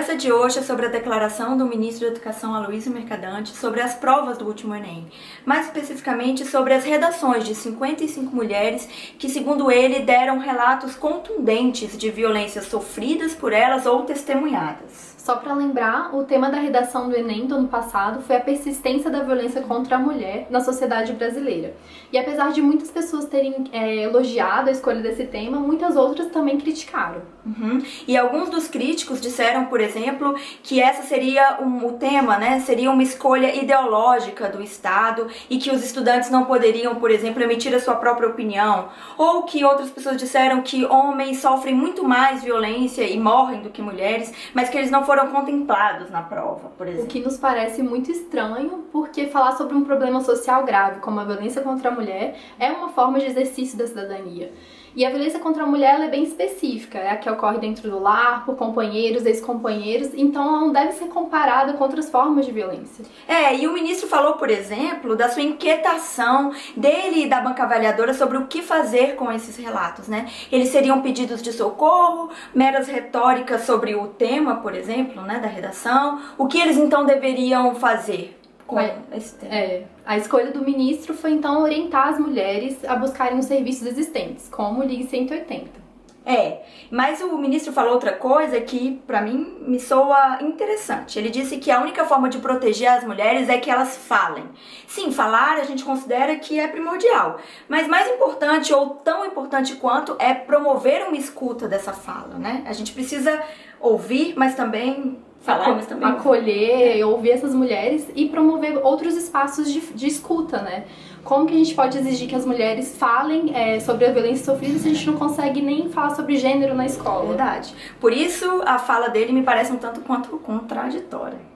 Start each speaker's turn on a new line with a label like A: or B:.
A: conversa de hoje é sobre a declaração do ministro da Educação, Aloysio Mercadante, sobre as provas do último Enem. Mais especificamente sobre as redações de 55 mulheres que, segundo ele, deram relatos contundentes de violências sofridas por elas ou testemunhadas.
B: Só para lembrar, o tema da redação do Enem do ano passado foi a persistência da violência contra a mulher na sociedade brasileira. E apesar de muitas pessoas terem elogiado a escolha desse tema, muitas outras também criticaram.
A: E alguns dos críticos disseram, por exemplo, que essa seria o tema, né? Seria uma escolha ideológica do Estado e que os estudantes não poderiam, por exemplo, emitir a sua própria opinião. Ou que outras pessoas disseram que homens sofrem muito mais violência e morrem do que mulheres, mas que eles não foram contemplados na prova, por exemplo.
B: O que nos parece muito estranho, porque falar sobre um problema social grave, como a violência contra a mulher, é uma forma de exercício da cidadania. E a violência contra a mulher ela é bem específica, é a que ocorre dentro do lar, por companheiros, ex-companheiros, então ela não deve ser comparada com outras formas de violência.
A: E o ministro falou, por exemplo, da sua inquietação dele e da banca avaliadora sobre o que fazer com esses relatos, né? Eles seriam pedidos de socorro, meras retóricas sobre o tema, por exemplo, né, da redação, o que eles então deveriam fazer?
B: A escolha do ministro foi então orientar as mulheres a buscarem os serviços existentes, como o Ligue 180.
A: Mas o ministro falou outra coisa que pra mim me soa interessante. Ele disse que a única forma de proteger as mulheres é que elas falem. Sim, falar a gente considera que é primordial, mas mais importante ou tão importante quanto é promover uma escuta dessa fala, né? A gente precisa ouvir, mas também falar, mas também
B: acolher, ouvir essas mulheres e promover outros espaços de escuta, né? Como que a gente pode exigir que as mulheres falem sobre a violência sofrida se a gente não consegue nem falar sobre gênero na escola?
A: Verdade. Por isso, a fala dele me parece um tanto quanto contraditória.